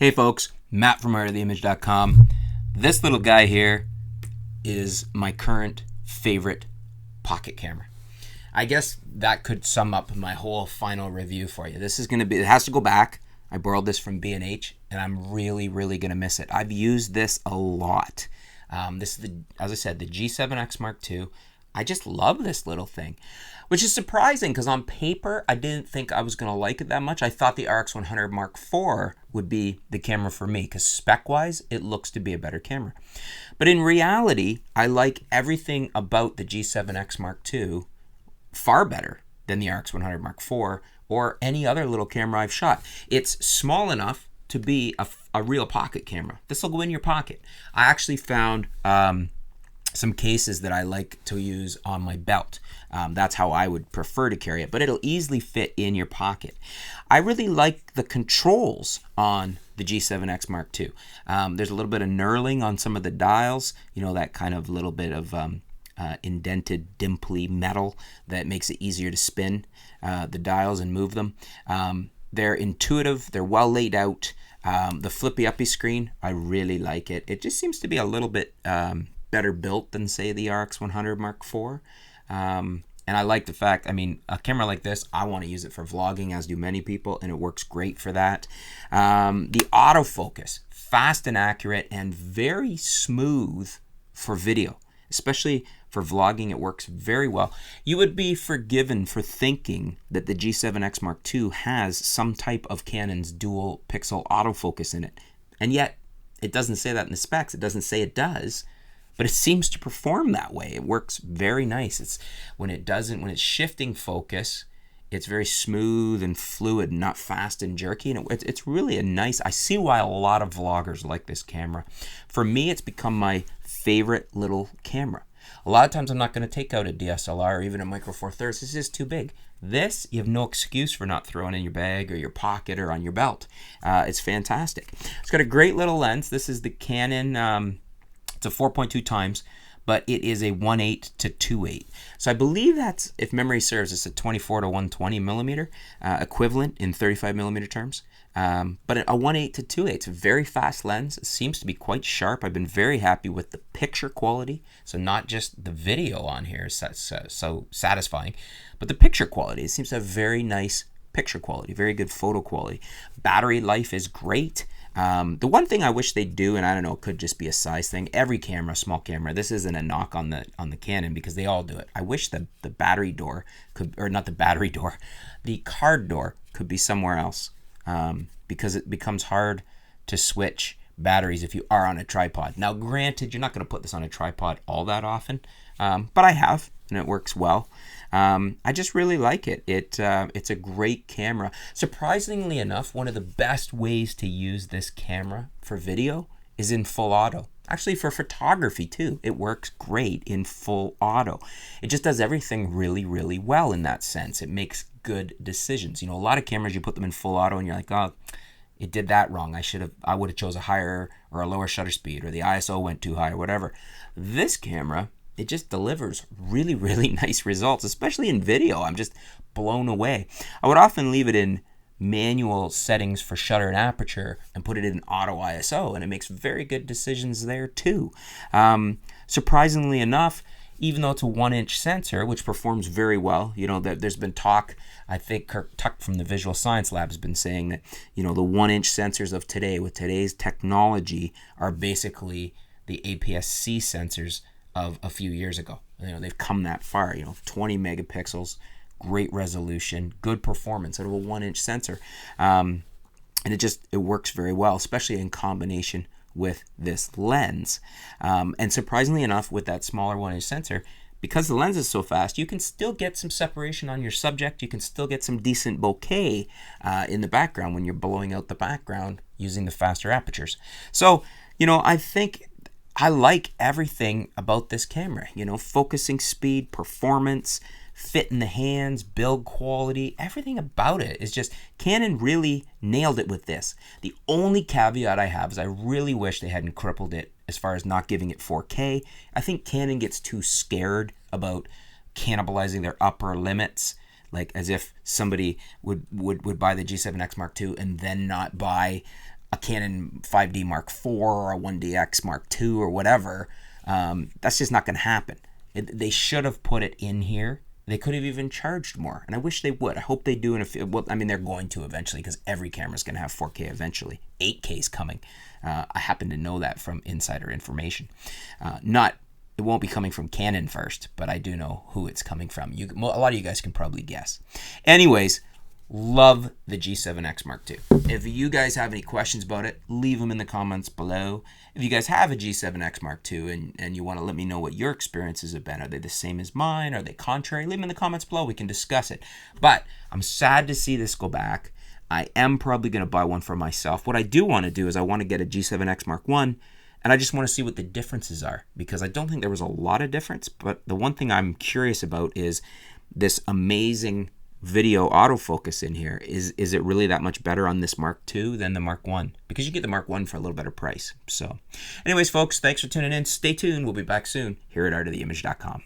Hey folks, Matt from artoftheimage.com. This little guy here is my current favorite pocket camera. I guess that could sum up my whole final review for you. This is going to be, it has to go back. I borrowed this from B&H and I'm really going to miss it. I've used this a lot. This is, as I said, the G7X Mark II. I just love this little thing, which is surprising because on paper, I didn't think I was going to like it that much. I thought the RX100 Mark IV would be the camera for me because spec-wise, it looks to be a better camera. But in reality, I like everything about the G7X Mark II far better than the RX100 Mark IV or any other little camera I've shot. It's small enough to be a real pocket camera. This will go in your pocket. I actually found some cases that I like to use on my belt. That's how I would prefer to carry it, but it'll easily fit in your pocket. I really like the controls on the G7X Mark II. There's a little bit of knurling on some of the dials, you know, that kind of little bit of indented, dimply metal that makes it easier to spin the dials and move them. They're intuitive, they're well laid out. The flippy-uppy screen, I really like it. It just seems to be a little bit better built than, say, the RX100 Mark IV. And I like the fact, I mean, a camera like this, I want to use it for vlogging, as do many people, and it works great for that. The autofocus, fast and accurate, and very smooth for video, especially for vlogging. It works very well. You would be forgiven for thinking that the G7X Mark II has some type of Canon's dual pixel autofocus in it. And yet, it doesn't say that in the specs. It doesn't say it does. But it seems to perform that way. It works very nice. It's when it's shifting focus, it's very smooth and fluid, not fast and jerky. And it's really a nice, I see why a lot of vloggers like this camera. For me, it's become my favorite little camera. A lot of times I'm not going to take out a DSLR or even a Micro Four Thirds. It's just too big. This, you have no excuse for not throwing in your bag or your pocket or on your belt. It's fantastic. It's got a great little lens. This is the Canon, it's a 4.2 times, but it is a 1.8 to 2.8. So I believe that's, if memory serves, it's a 24 to 120 millimeter equivalent in 35 millimeter terms. But a 1.8 to 2.8, it's a very fast lens. It seems to be quite sharp. I've been very happy with the picture quality. So not just the video on here is so satisfying, but the picture quality. It seems to have very nice picture quality, very good photo quality. Battery life is great. The one thing I wish they'd do, and I don't know, it could just be a size thing. Every camera, small camera, this isn't a knock on the Canon because they all do it. I wish the battery door could, or not the battery door, the card door could be somewhere else because it becomes hard to switch batteries if you are on a tripod. Now, granted, you're not going to put this on a tripod all that often, but I have, and it works well. I just really like it. It's a great camera. Surprisingly enough, one of the best ways to use this camera for video is in full auto. Actually, for photography too, it works great in full auto. It just does everything really well in that sense. It makes good decisions. You know, a lot of cameras, you put them in full auto and you're like, oh, it did that wrong. I would have chose a higher or a lower shutter speed, or the ISO went too high or whatever. This camera, it just delivers really nice results, especially in video. I'm just blown away. I would often leave it in manual settings for shutter and aperture and put it in auto ISO, and it makes very good decisions there too. Surprisingly enough, even though it's a 1-inch sensor, which performs very well, you know, there's been talk, I think Kirk Tuck from the Visual Science Lab has been saying that, you know, the 1-inch sensors of today with today's technology are basically the APS-C sensors of a few years ago. You know, they've come that far, you know, 20 megapixels, great resolution, good performance out of a 1-inch sensor. And it works very well, especially in combination with this lens. And surprisingly enough, with that smaller 1-inch sensor, because the lens is so fast, you can still get some separation on your subject. You can still get some decent bokeh in the background when you're blowing out the background using the faster apertures. So, you know, I think I like everything about this camera, you know, focusing speed, performance, fit in the hands, build quality, everything about it is just, Canon really nailed it with this. The only caveat I have is I really wish they hadn't crippled it as far as not giving it 4K. I think Canon gets too scared about cannibalizing their upper limits, like as if somebody would buy the G7X Mark II and then not buy a Canon 5D Mark IV or a 1DX Mark II or whatever. That's just not going to happen. They should have put it in here. They could have even charged more, and I wish they would. I hope they do. Well, I mean, they're going to eventually, because every camera is going to have 4K eventually. 8K is coming. I happen to know that from insider information. It won't be coming from Canon first, but I do know who it's coming from. A lot of you guys can probably guess. Anyways, love the G7X Mark II. If you guys have any questions about it, leave them in the comments below. If you guys have a G7X Mark II and you want to let me know what your experiences have been, are they the same as mine? Are they contrary? Leave them in the comments below. We can discuss it. But I'm sad to see this go back. I am probably going to buy one for myself. What I do want to do is I want to get a G7X Mark I, and I just want to see what the differences are, because I don't think there was a lot of difference. But the one thing I'm curious about is this amazing video autofocus in here. Is it really that much better on this Mark II than the Mark I? Because you get the Mark I for a little better price. So anyways, folks, thanks for tuning in. Stay tuned. We'll be back soon here at artoftheimage.com.